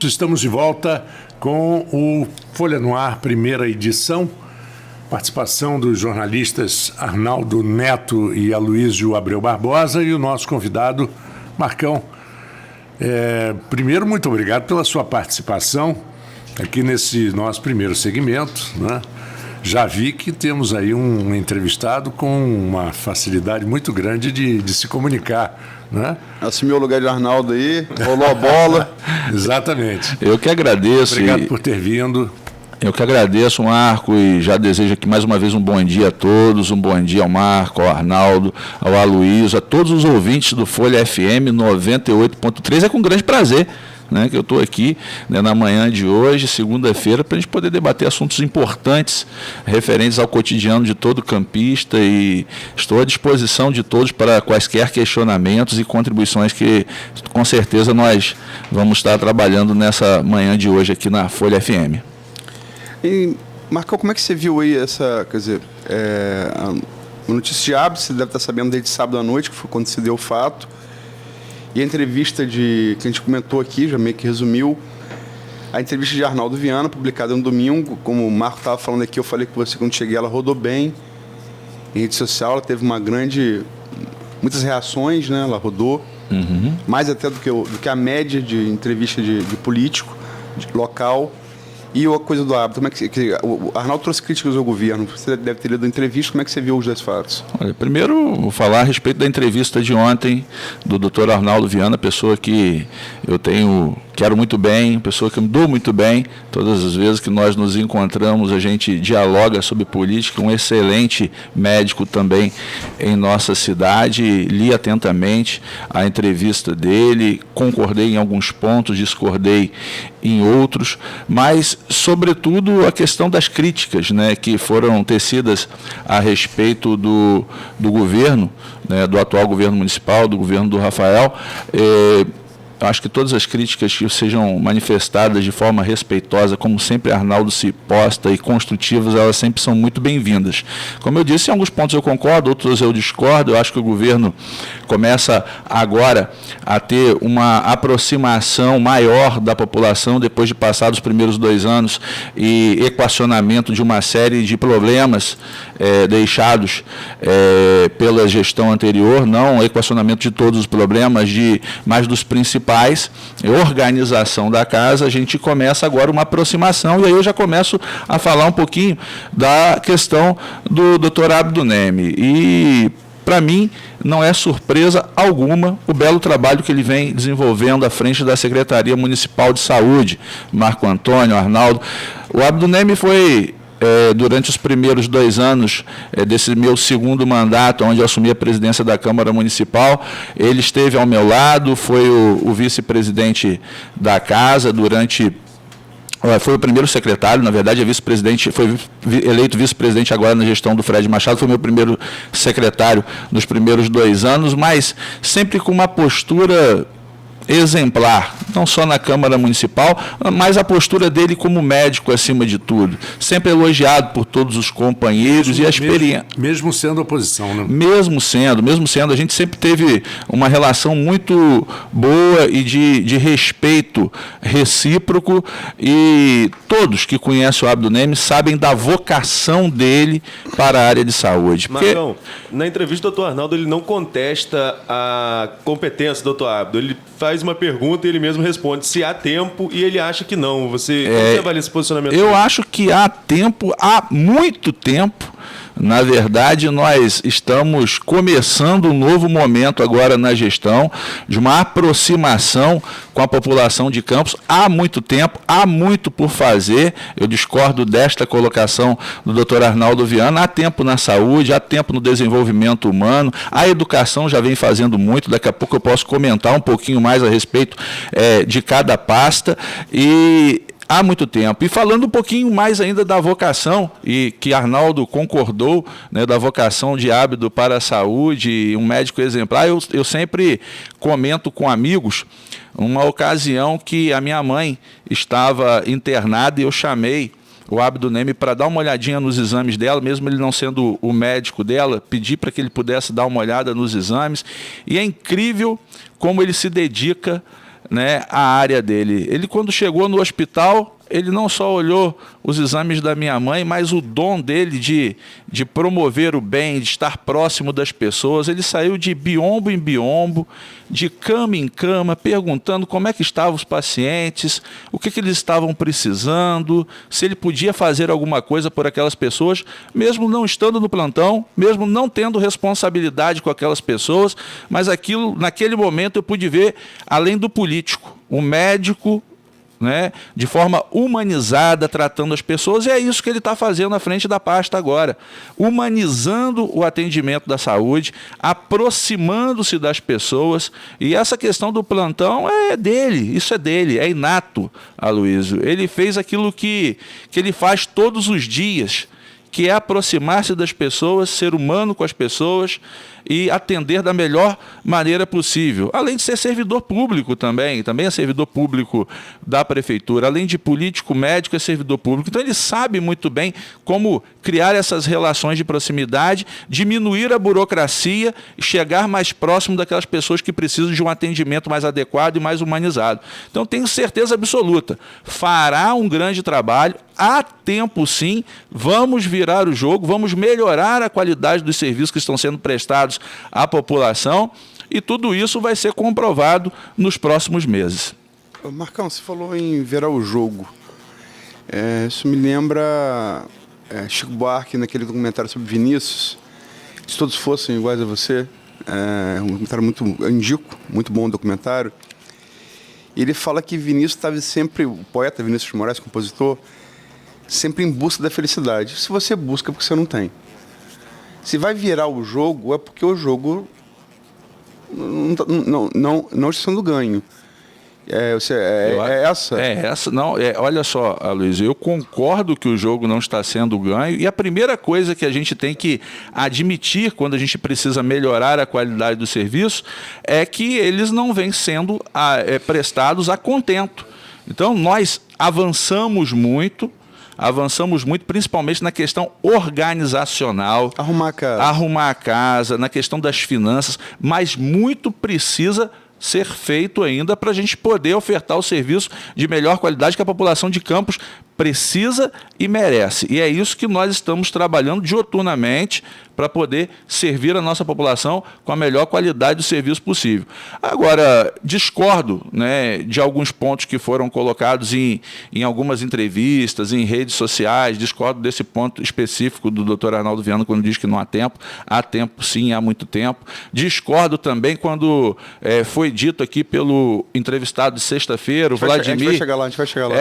Estamos de volta com o Folha no Ar, primeira edição. Participação dos jornalistas Arnaldo Neto e Aloysio Abreu Barbosa e o nosso convidado, Marcão. Primeiro, muito obrigado pela sua participação aqui nesse nosso primeiro segmento, né? Já vi que temos aí um entrevistado com uma facilidade muito grande de se comunicar, né? Assumiu o lugar de Arnaldo aí, rolou a bola. Exatamente. Eu que agradeço. Obrigado por ter vindo. Eu que agradeço, Marco, e já desejo aqui mais uma vez um bom dia a todos, um bom dia ao Marco, ao Arnaldo, ao Aloysio, a todos os ouvintes do Folha FM 98.3. É com grande prazer, né, que eu estou aqui, né, na manhã de hoje, segunda-feira, para a gente poder debater assuntos importantes referentes ao cotidiano de todo campista, e estou à disposição de todos para quaisquer questionamentos e contribuições que com certeza nós vamos estar trabalhando nessa manhã de hoje aqui na Folha FM. E, Marcão, como é que você viu aí essa, quer dizer, o noticiário, você deve estar sabendo desde sábado à noite, que foi quando se deu o fato, e a entrevista que a gente comentou aqui, já meio que resumiu, a entrevista de Arnaldo Viana, publicada no domingo, como o Marco estava falando aqui, eu falei com você quando cheguei, ela rodou bem em rede social, ela teve muitas reações, né, ela rodou, mais até do que a média de entrevista de político, local. E a coisa do hábito, como é que o Arnaldo trouxe críticas ao governo, você deve ter lido a entrevista, como é que você viu os dois fatos? Olha, primeiro, vou falar a respeito da entrevista de ontem do Dr. Arnaldo Viana, pessoa que eu quero muito bem, pessoa que me dou muito bem. Todas as vezes que nós nos encontramos, a gente dialoga sobre política, um excelente médico também em nossa cidade. Li atentamente a entrevista dele, concordei em alguns pontos, discordei em outros, mas, sobretudo, a questão das críticas, né, que foram tecidas a respeito do governo, né, do atual governo municipal, do governo do Rafael. Acho que todas as críticas que sejam manifestadas de forma respeitosa, como sempre Arnaldo se posta, e construtivas, elas sempre são muito bem-vindas. Como eu disse, em alguns pontos eu concordo, outros eu discordo. Eu acho que o governo começa agora a ter uma aproximação maior da população, depois de passar os primeiros 2 anos e equacionamento de uma série de problemas deixados pela gestão anterior, não equacionamento de todos os problemas, mas dos principais, organização da casa. A gente começa agora uma aproximação, e aí eu já começo a falar um pouquinho da questão do Dr. Abdo Neme. E, para mim, não é surpresa alguma o belo trabalho que ele vem desenvolvendo à frente da Secretaria Municipal de Saúde, Marco Antônio, Arnaldo. O Abdo Neme foi, durante os primeiros 2 anos desse meu segundo mandato, onde eu assumi a presidência da Câmara Municipal, ele esteve ao meu lado, foi o vice-presidente da casa foi o primeiro secretário, na verdade, vice-presidente, foi eleito vice-presidente agora na gestão do Fred Machado, foi meu primeiro secretário nos primeiros 2 anos, mas sempre com uma postura exemplar, não só na Câmara Municipal, mas a postura dele como médico acima de tudo, sempre elogiado por todos os companheiros, e a experiência. Mesmo sendo oposição, né? Mesmo sendo, a gente sempre teve uma relação muito boa e de respeito recíproco, e todos que conhecem o Abdo Neme sabem da vocação dele para a área de saúde. Marcão, na entrevista do Dr. Arnaldo, ele não contesta a competência do Dr. Abdo, ele faz uma pergunta e ele mesmo responde se há tempo, e ele acha que não. Como você avalia esse posicionamento? Eu acho que há tempo, há muito tempo. Na verdade, nós estamos começando um novo momento agora na gestão, de uma aproximação com a população de Campos. Há muito tempo, há muito por fazer. Eu discordo desta colocação do Dr. Arnaldo Viana. Há tempo na saúde, há tempo no desenvolvimento humano, a educação já vem fazendo muito. Daqui a pouco eu posso comentar um pouquinho mais a respeito de cada pasta, e há muito tempo. E falando um pouquinho mais ainda da vocação, e que Arnaldo concordou, né, da vocação de Abdo para a saúde, um médico exemplar, eu sempre comento com amigos uma ocasião que a minha mãe estava internada e eu chamei o Abdo Neme para dar uma olhadinha nos exames dela, mesmo ele não sendo o médico dela, pedi para que ele pudesse dar uma olhada nos exames. E é incrível como ele se dedica, né, à área dele. Ele, quando chegou no hospital, ele não só olhou os exames da minha mãe, mas o dom dele de promover o bem, de estar próximo das pessoas. Ele saiu de biombo em biombo, de cama em cama, perguntando como é que estavam os pacientes, o que eles estavam precisando, se ele podia fazer alguma coisa por aquelas pessoas, mesmo não estando no plantão, mesmo não tendo responsabilidade com aquelas pessoas, mas aquilo, naquele momento eu pude ver, além do político, o médico, né, de forma humanizada, tratando as pessoas, e é isso que ele está fazendo à frente da pasta agora, humanizando o atendimento da saúde, aproximando-se das pessoas, e essa questão do plantão é dele, isso é dele, é inato, Aloysio. Ele fez aquilo que ele faz todos os dias, que é aproximar-se das pessoas, ser humano com as pessoas e atender da melhor maneira possível. Além de ser servidor público também é servidor público da prefeitura, além de político, médico, é servidor público. Então ele sabe muito bem como criar essas relações de proximidade, diminuir a burocracia e chegar mais próximo daquelas pessoas que precisam de um atendimento mais adequado e mais humanizado. Então tenho certeza absoluta, fará um grande trabalho, há tempo sim, vamos virar o jogo, vamos melhorar a qualidade dos serviços que estão sendo prestados à população, e tudo isso vai ser comprovado nos próximos meses. Marcão, você falou em virar o jogo. Isso me lembra Chico Buarque naquele documentário sobre Vinícius. Se todos fossem iguais a você, um documentário eu indico, muito bom documentário. Ele fala que Vinícius estava sempre, o poeta Vinícius de Moraes, compositor, sempre em busca da felicidade. Se você busca, é porque você não tem. Se vai virar o jogo, é porque o jogo não está sendo ganho. Olha só, Aloysio, eu concordo que o jogo não está sendo ganho, e a primeira coisa que a gente tem que admitir quando a gente precisa melhorar a qualidade do serviço é que eles não vêm sendo prestados a contento. Então nós avançamos muito, principalmente na questão organizacional. Arrumar a casa, na questão das finanças, mas muito precisa ser feito ainda para a gente poder ofertar o serviço de melhor qualidade que a população de Campos precisa e merece. E é isso que nós estamos trabalhando diuturnamente para poder servir a nossa população com a melhor qualidade do serviço possível. Agora, discordo, né, de alguns pontos que foram colocados em algumas entrevistas, em redes sociais, discordo desse ponto específico do Dr. Arnaldo Viana quando diz que não há tempo. Há tempo sim, há muito tempo. Discordo também quando foi dito aqui pelo entrevistado de sexta-feira, o Vladimir... A gente vai chegar lá.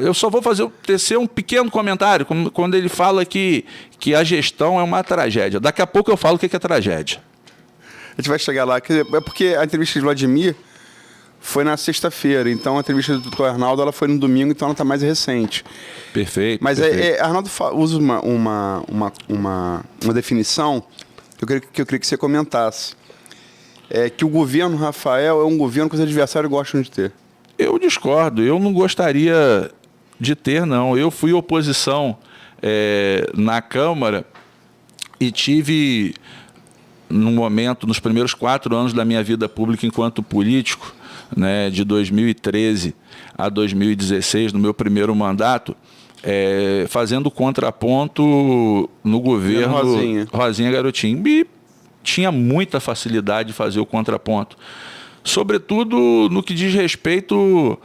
Eu só vou tecer um pequeno comentário, quando ele fala que a gestão é uma tragédia. Daqui a pouco eu falo o que é tragédia. A gente vai chegar lá. É porque a entrevista de Vladimir foi na sexta-feira, então a entrevista do Dr. Arnaldo ela foi no domingo, então ela está mais recente. Perfeito. Mas Arnaldo usa uma definição que eu queria que você comentasse. Que o governo Rafael é um governo que os adversários gostam de ter. Eu discordo. Eu não gostaria de ter, não. Eu fui oposição na Câmara e tive, no momento, nos primeiros 4 anos da minha vida pública enquanto político, né, de 2013 a 2016, no meu primeiro mandato, fazendo contraponto no governo Rosinha Garotinho. E tinha muita facilidade de fazer o contraponto, sobretudo no que diz respeito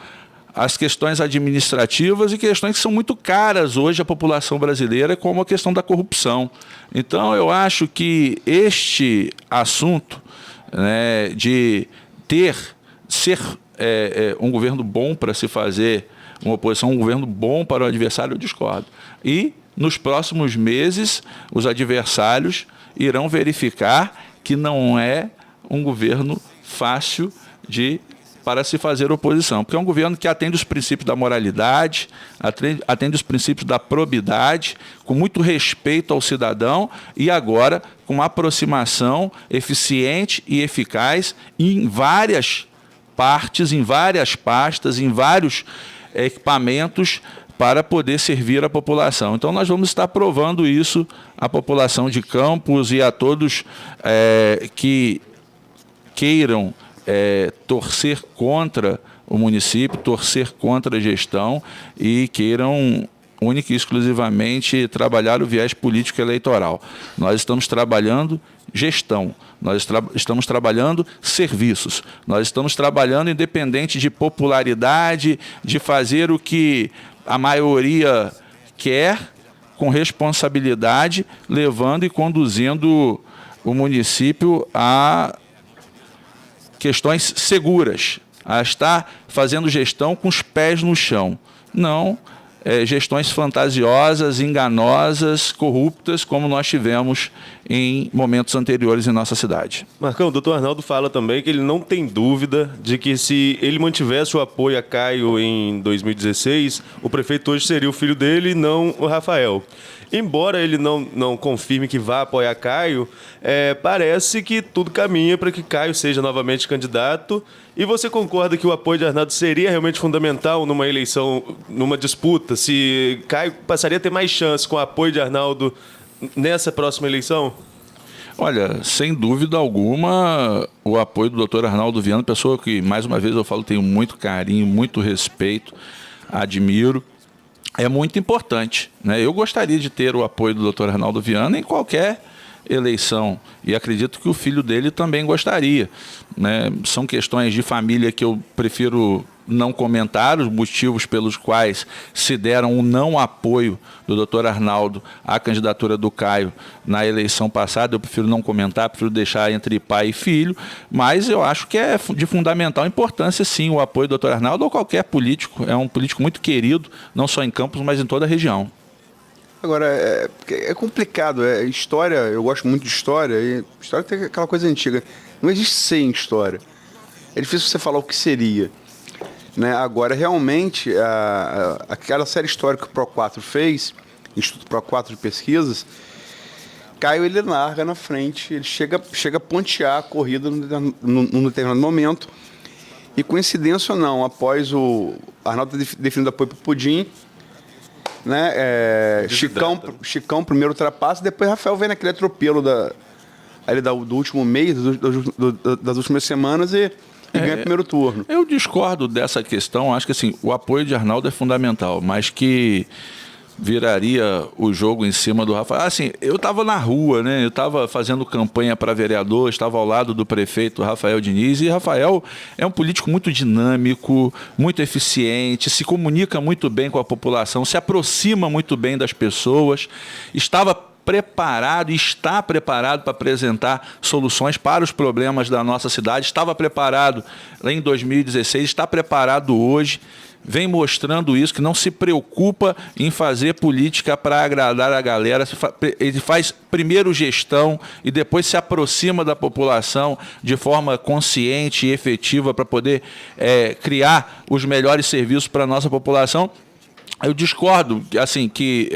às questões administrativas e questões que são muito caras hoje à população brasileira, como a questão da corrupção. Então, eu acho que este assunto, né, de ser um governo bom para se fazer uma oposição, um governo bom para o adversário, eu discordo. E, nos próximos meses, os adversários irão verificar que não é um governo fácil para se fazer oposição, porque é um governo que atende os princípios da moralidade, atende os princípios da probidade, com muito respeito ao cidadão, e agora com uma aproximação eficiente e eficaz em várias partes, em várias pastas, em vários equipamentos, para poder servir a população. Então, nós vamos estar provando isso à população de Campos e a todos que queiram torcer contra o município, torcer contra a gestão e queiram única e exclusivamente trabalhar o viés político eleitoral. Nós estamos trabalhando gestão, nós estamos trabalhando serviços, nós estamos trabalhando independente de popularidade, de fazer o que a maioria quer, com responsabilidade, levando e conduzindo o município a questões seguras, a estar fazendo gestão com os pés no chão. Não gestões fantasiosas, enganosas, corruptas, como nós tivemos em momentos anteriores em nossa cidade. Marcão, o doutor Arnaldo fala também que ele não tem dúvida de que se ele mantivesse o apoio a Caio em 2016, o prefeito hoje seria o filho dele e não o Rafael. Embora ele não confirme que vá apoiar Caio, parece que tudo caminha para que Caio seja novamente candidato. E você concorda que o apoio de Arnaldo seria realmente fundamental numa eleição, numa disputa? Se Caio passaria a ter mais chance com o apoio de Arnaldo nessa próxima eleição? Olha, sem dúvida alguma, o apoio do doutor Arnaldo Viana, pessoa que, mais uma vez eu falo, tenho muito carinho, muito respeito, admiro, é muito importante, né? Eu gostaria de ter o apoio do doutor Arnaldo Viana em qualquer eleição e acredito que o filho dele também gostaria, né? São questões de família que eu prefiro não comentar, os motivos pelos quais se deram um não apoio do doutor Arnaldo à candidatura do Caio na eleição passada, eu prefiro não comentar, prefiro deixar entre pai e filho, mas eu acho que é de fundamental importância, sim, o apoio do doutor Arnaldo ou qualquer político. É um político muito querido, não só em Campos, mas em toda a região. Agora, é complicado, história, eu gosto muito de história, e história tem aquela coisa antiga, não existe sem história. É difícil você falar o que seria. Né? Agora, realmente, aquela série histórica que o Pro4 fez, Instituto Pro4 de Pesquisas, Caio ele larga na frente, ele chega a pontear a corrida num determinado momento. E coincidência ou não, após o Arnaldo ter definido apoio para o Pudim, né? Chicão primeiro ultrapassa, depois Rafael vem naquele atropelo do último mês, das últimas semanas e ganha o primeiro turno. Eu discordo dessa questão, acho que assim, o apoio de Arnaldo é fundamental, mas que viraria o jogo em cima do Rafael. Assim, eu estava na rua, né? Eu estava fazendo campanha para vereador, estava ao lado do prefeito Rafael Diniz, e Rafael é um político muito dinâmico, muito eficiente, se comunica muito bem com a população, se aproxima muito bem das pessoas, estava preparado e está preparado para apresentar soluções para os problemas da nossa cidade, estava preparado lá em 2016, está preparado hoje, vem mostrando isso, que não se preocupa em fazer política para agradar a galera. Ele faz primeiro gestão e depois se aproxima da população de forma consciente e efetiva para poder criar os melhores serviços para a nossa população. Eu discordo, assim, que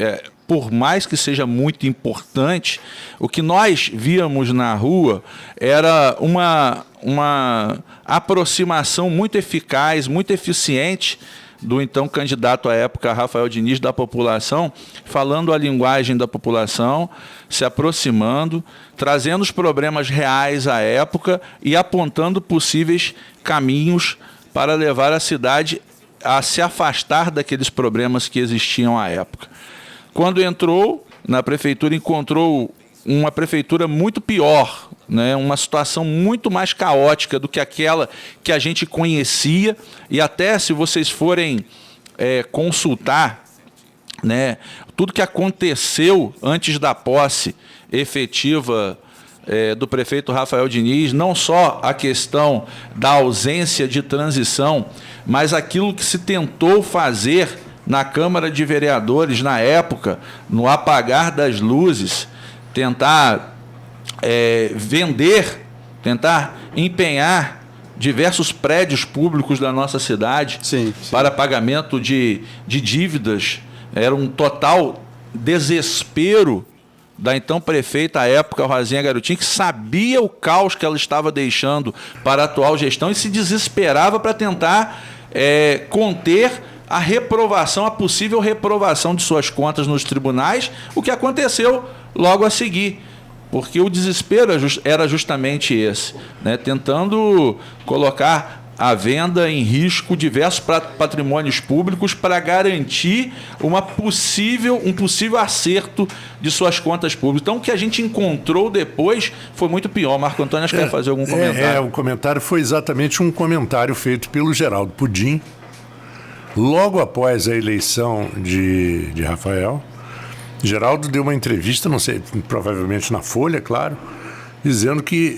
por mais que seja muito importante, o que nós víamos na rua era uma aproximação muito eficaz, muito eficiente do então candidato à época, Rafael Diniz, da população, falando a linguagem da população, se aproximando, trazendo os problemas reais à época e apontando possíveis caminhos para levar a cidade a se afastar daqueles problemas que existiam à época. Quando entrou na prefeitura, encontrou uma prefeitura muito pior, né? Uma situação muito mais caótica do que aquela que a gente conhecia. E até se vocês forem consultar, né, tudo que aconteceu antes da posse efetiva do prefeito Rafael Diniz, não só a questão da ausência de transição, mas aquilo que se tentou fazer na Câmara de Vereadores, na época, no apagar das luzes, tentar vender, tentar empenhar diversos prédios públicos da nossa cidade para pagamento de dívidas. Era um total desespero da então prefeita à época, Rosinha Garotinho, que sabia o caos que ela estava deixando para a atual gestão e se desesperava para tentar conter a reprovação, a possível reprovação de suas contas nos tribunais, o que aconteceu logo a seguir. Porque o desespero era justamente esse, né? Tentando colocar à venda em risco diversos patrimônios públicos para garantir um possível acerto de suas contas públicas. Então, o que a gente encontrou depois foi muito pior. Marco Antônio, acho que quer fazer algum comentário. O comentário foi exatamente um comentário feito pelo Geraldo Pudim, logo após a eleição de Rafael. Geraldo deu uma entrevista, não sei, provavelmente na Folha, claro, dizendo que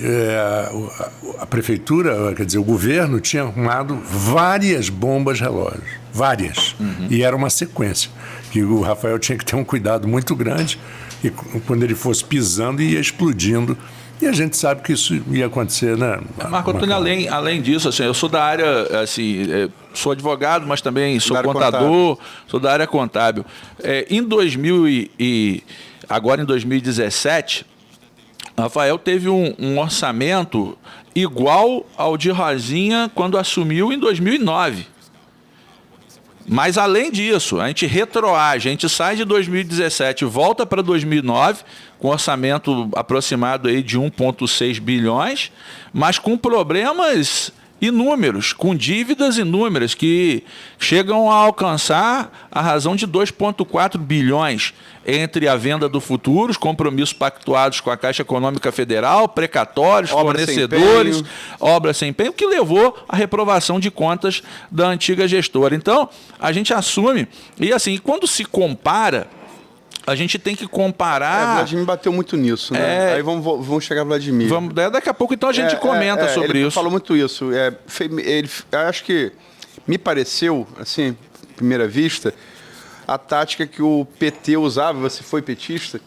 a prefeitura, quer dizer, o governo tinha arrumado várias bombas relógio, várias, e era uma sequência, que o Rafael tinha que ter um cuidado muito grande, e quando ele fosse pisando ia explodindo, e a gente sabe que isso ia acontecer, né? Marco Antônio, além disso, assim, eu sou da área, assim, sou advogado, mas também sou contador, sou da área contábil. Agora em 2017, Rafael teve um orçamento igual ao de Rosinha quando assumiu em 2009. Mas, além disso, a gente retroage, a gente sai de 2017 e volta para 2009, com orçamento aproximado aí de 1,6 bilhões, mas com problemas inúmeros, com dívidas inúmeras que chegam a alcançar a razão de 2,4 bilhões entre a venda do futuro, os compromissos pactuados com a Caixa Econômica Federal, precatórios, fornecedores, obras sem empenho, que levou à reprovação de contas da antiga gestora. Então, a gente assume, e assim, quando se compara, a gente tem que comparar... O Vladimir bateu muito nisso, né? Aí vamos chegar ao Vladimir. Daqui a pouco, então, a gente comenta sobre ele isso. Falou muito isso. Acho que me pareceu, assim, à primeira vista, a tática que o PT usava, você foi petista,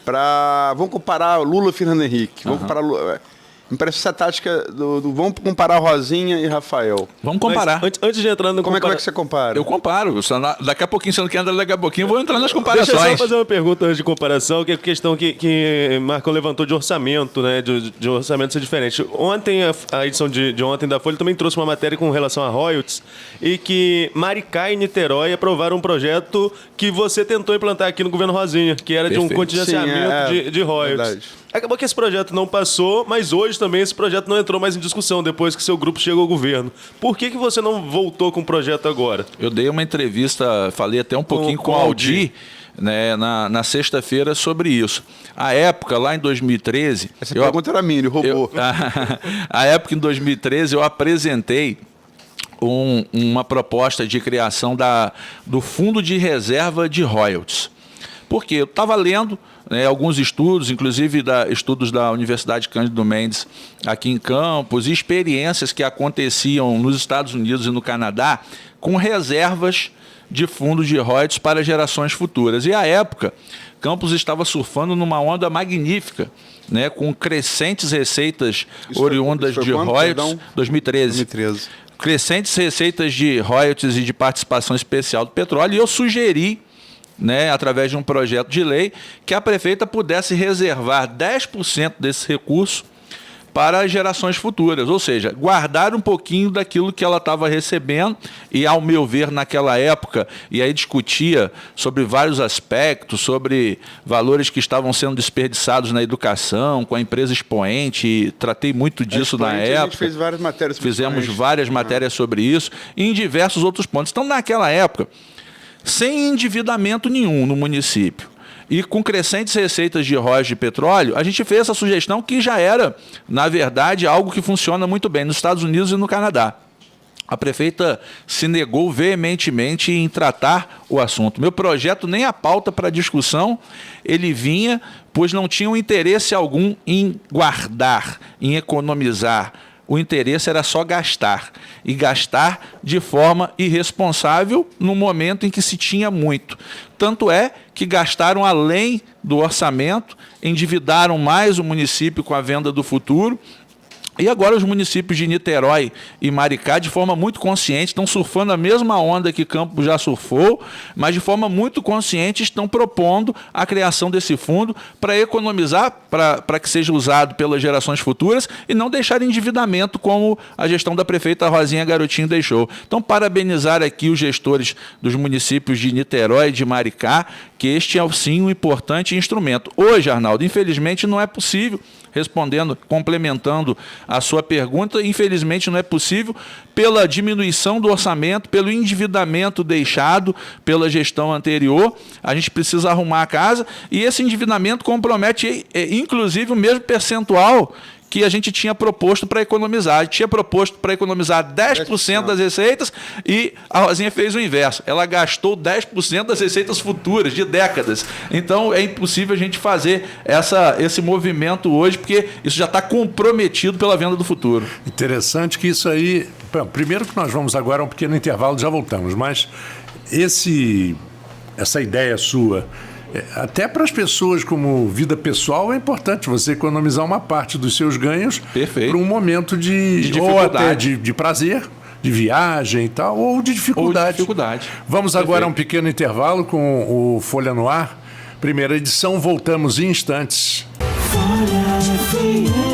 para... Vamos comparar Lula e Fernando Henrique. Vamos comparar Lula... Me parece essa tática vamos comparar Rosinha e Rafael. Vamos comparar. Mas, antes de entrar no como é que você compara? Eu comparo. Daqui a pouquinho, você não quer entrar daqui a pouquinho, eu vou entrar nas comparações. Deixa eu só fazer uma pergunta antes de comparação, que é a questão que Marco levantou de orçamento, né? De orçamento ser diferente. Ontem, a edição de ontem da Folha também trouxe uma matéria com relação a royalties e que Maricá e Niterói aprovaram um projeto que você tentou implantar aqui no governo Rosinha, que era de um contingenciamento de royalties. Verdade. Acabou que esse projeto não passou, mas hoje também esse projeto não entrou mais em discussão depois que seu grupo chegou ao governo. Por que você não voltou com o projeto agora? Eu dei uma entrevista, falei até um pouquinho com o Aldir, né, na sexta-feira sobre isso. A época, lá em 2013... Essa pergunta era minha, ele roubou. A época, em 2013, eu apresentei uma proposta de criação do Fundo de Reserva de Royalties. Porque eu estava lendo... alguns estudos, inclusive estudos da Universidade Cândido Mendes aqui em Campos, e experiências que aconteciam nos Estados Unidos e no Canadá com reservas de fundos de royalties para gerações futuras. E, à época, Campos estava surfando numa onda magnífica, né, com crescentes receitas oriundas de royalties. 2013. Crescentes receitas de royalties e de participação especial do petróleo, e eu sugeri, né, através de um projeto de lei, que a prefeita pudesse reservar 10% desse recurso para gerações futuras, ou seja, guardar um pouquinho daquilo que ela estava recebendo e, ao meu ver, naquela época, e aí discutia sobre vários aspectos, sobre valores que estavam sendo desperdiçados na educação, com a empresa Expoente, e tratei muito disso na época. A gente fez várias matérias sobre Fizemos várias matérias sobre isso, e em diversos outros pontos. Então, naquela época, sem endividamento nenhum no município e com crescentes receitas de royalties de petróleo, a gente fez essa sugestão que já era, na verdade, algo que funciona muito bem nos Estados Unidos e no Canadá. A prefeita se negou veementemente em tratar o assunto. Meu projeto, nem a pauta para discussão, ele vinha, pois não tinha interesse algum em guardar, em economizar. O interesse era só gastar, e gastar de forma irresponsável no momento em que se tinha muito. Tanto é que gastaram além do orçamento, endividaram mais o município com a venda do futuro, E agora os municípios de Niterói e Maricá, de forma muito consciente, estão surfando a mesma onda que Campos já surfou, mas de forma muito consciente estão propondo a criação desse fundo para economizar, para que seja usado pelas gerações futuras e não deixar endividamento como a gestão da prefeita Rosinha Garotinho deixou. Então, parabenizar aqui os gestores dos municípios de Niterói e de Maricá, que este é sim um importante instrumento. Hoje, Arnaldo, infelizmente não é possível, respondendo, complementando a sua pergunta, infelizmente não é possível pela diminuição do orçamento, pelo endividamento deixado pela gestão anterior. A gente precisa arrumar a casa e esse endividamento compromete, inclusive, o mesmo percentual que a gente tinha proposto para economizar. A gente tinha proposto para economizar 10% das receitas e a Rosinha fez o inverso. Ela gastou 10% das receitas futuras, de décadas. Então, é impossível a gente fazer esse movimento hoje, porque isso já está comprometido pela venda do futuro. Interessante que isso aí... Bom, primeiro que nós vamos agora a um pequeno intervalo, já voltamos, mas essa ideia sua... Até para as pessoas como vida pessoal é importante você economizar uma parte dos seus ganhos para um momento de ou até de prazer, de viagem e tal, ou de dificuldade. Vamos agora a um pequeno intervalo com o Folha no Ar. Primeira edição, voltamos em instantes. Folha FM.